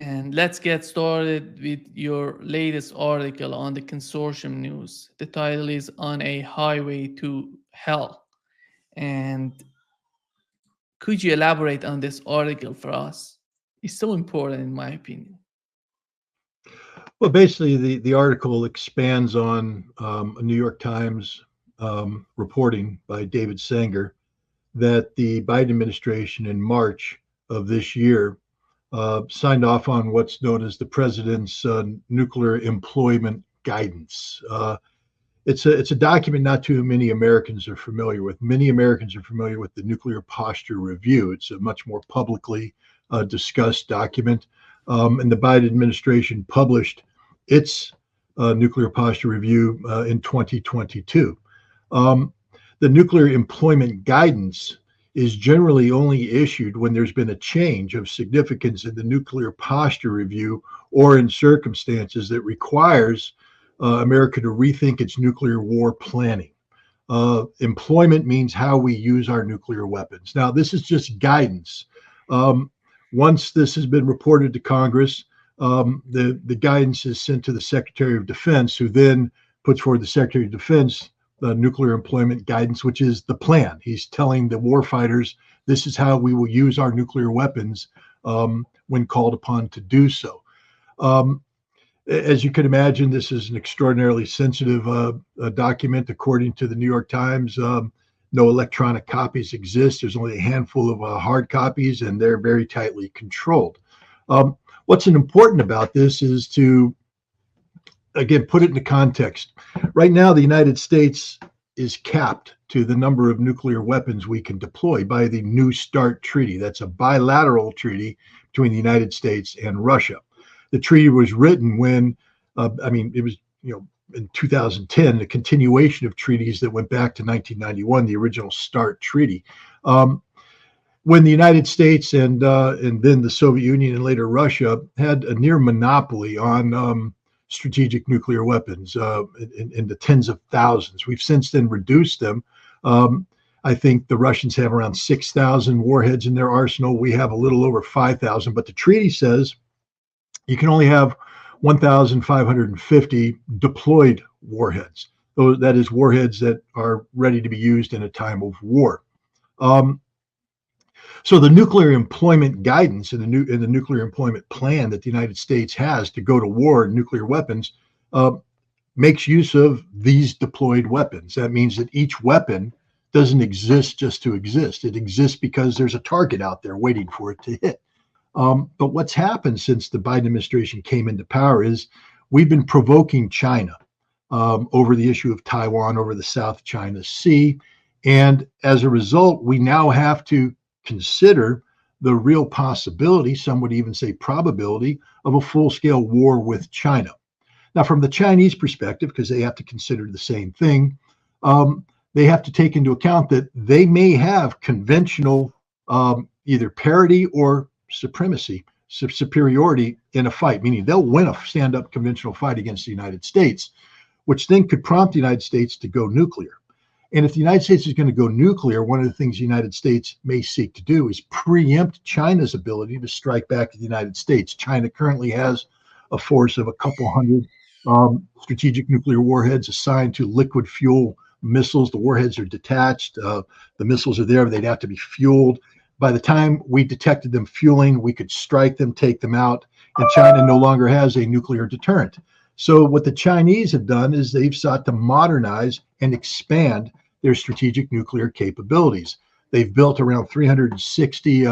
And let's get started with your latest article on the consortium news. The title is On a Highway to Hell. And could you elaborate on this article for us? It's so important, in my opinion. Well, basically, the article expands on a New York Times reporting by David Sanger that the Biden administration in March of this year signed off on what's known as the president's nuclear employment guidance. It's a document not too many Americans are familiar with. Many Americans are familiar with the Nuclear Posture Review. It's a much more publicly discussed document, and the Biden administration published its Nuclear Posture Review in 2022. Um, the nuclear employment guidance is generally only issued when there's been a change of significance in the nuclear posture review or in circumstances that requires America to rethink its nuclear war planning. Employment means how we use our nuclear weapons. Now, this is just guidance. Um, Once this has been reported to Congress, the guidance is sent to the Secretary of Defense, who then puts forward the Secretary of Defense nuclear employment guidance, which is the plan. He's telling the warfighters, this is how we will use our nuclear weapons when called upon to do so. Um, as you can imagine, this is an extraordinarily sensitive document. According to the New York Times, no electronic copies exist. There's only a handful of hard copies, and they're very tightly controlled. What's important about this is to, again, put it into context. Right now, the United States is capped to the number of nuclear weapons we can deploy by the New START Treaty. That's a bilateral treaty between the United States and Russia. The treaty was written when, it was, in 2010, a continuation of treaties that went back to 1991, the original START Treaty. When the United States and then the Soviet Union and later Russia had a near monopoly on strategic nuclear weapons in the tens of thousands. We've since then reduced them. I think the Russians have around 6,000 warheads in their arsenal. We have a little over 5,000, but the treaty says you can only have 1,550 deployed warheads. That is warheads that are ready to be used in a time of war. So the nuclear employment guidance and the nuclear employment plan that the United States has to go to war in nuclear weapons makes use of these deployed weapons. That means that each weapon doesn't exist just to exist. It exists because there's a target out there waiting for it to hit. But what's happened since the Biden administration came into power is we've been provoking China over the issue of Taiwan, over the South China Sea. And as a result, we now have to consider the real possibility, some would even say probability, of a full-scale war with China. Now, from the Chinese perspective, because they have to consider the same thing, they have to take into account that they may have conventional either parity or superiority in a fight, meaning they'll win a stand-up conventional fight against the United States, which then could prompt the United States to go nuclear. And if the United States is going to go nuclear, one of the things the United States may seek to do is preempt China's ability to strike back at the United States. China currently has a force of a couple hundred strategic nuclear warheads assigned to liquid fuel missiles. The warheads are detached. The missiles are there. They'd have to be fueled. By the time we detected them fueling, we could strike them, take them out, and China no longer has a nuclear deterrent. So what the Chinese have done is they've sought to modernize and expand their strategic nuclear capabilities. They've built around 360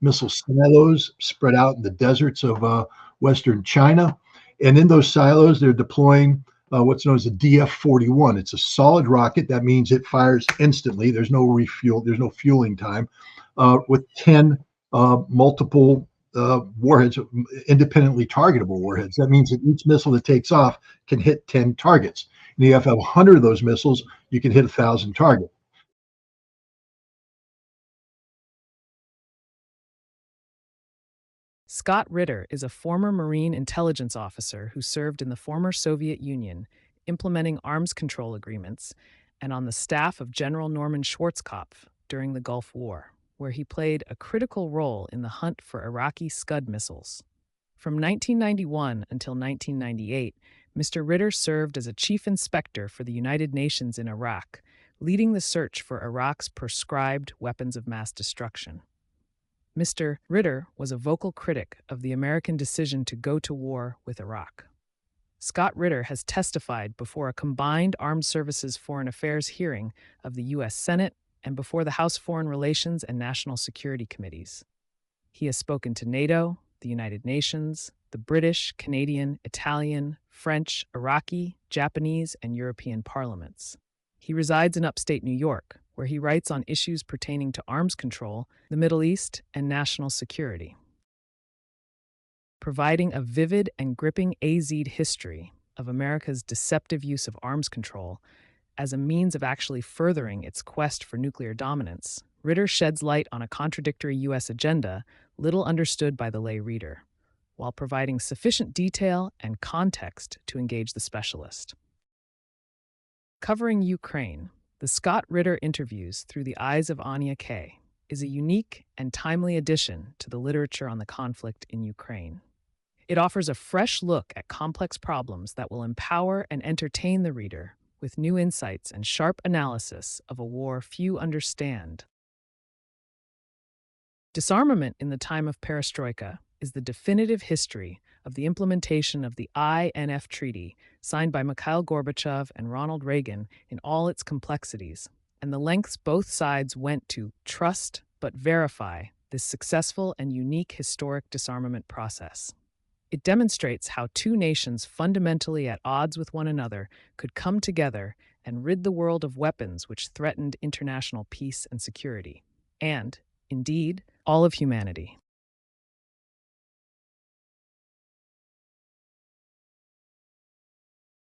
missile silos spread out in the deserts of Western China. And in those silos, they're deploying what's known as a DF-41. It's a solid rocket. That means it fires instantly. There's no refuel. There's no fueling time. With 10 multiple warheads, independently targetable warheads. That means that each missile that takes off can hit 10 targets. And you have to have 100 of those missiles, you can hit 1,000 targets. Scott Ritter is a former Marine intelligence officer who served in the former Soviet Union, implementing arms control agreements, and on the staff of General Norman Schwarzkopf during the Gulf War, where he played a critical role in the hunt for Iraqi Scud missiles. From 1991 until 1998, Mr. Ritter served as a chief inspector for the United Nations in Iraq, leading the search for Iraq's prescribed weapons of mass destruction. Mr. Ritter was a vocal critic of the American decision to go to war with Iraq. Scott Ritter has testified before a combined Armed Services Foreign Affairs hearing of the U.S. Senate and before the House Foreign Relations and National Security Committees. He has spoken to NATO, the United Nations, the British, Canadian, Italian, French, Iraqi, Japanese, and European parliaments. He resides in upstate New York, where he writes on issues pertaining to arms control, the Middle East, and national security. Providing a vivid and gripping AZ'd history of America's deceptive use of arms control as a means of actually furthering its quest for nuclear dominance, Ritter sheds light on a contradictory U.S. agenda little understood by the lay reader, while providing sufficient detail and context to engage the specialist. Covering Ukraine, the Scott Ritter Interviews Through the Eyes of Anya Kay is a unique and timely addition to the literature on the conflict in Ukraine. It offers a fresh look at complex problems that will empower and entertain the reader with new insights and sharp analysis of a war few understand. Disarmament in the Time of Perestroika is the definitive history of the implementation of the INF Treaty signed by Mikhail Gorbachev and Ronald Reagan in all its complexities, and the lengths both sides went to trust but verify this successful and unique historic disarmament process. It demonstrates how two nations fundamentally at odds with one another could come together and rid the world of weapons which threatened international peace and security, and, indeed, all of humanity.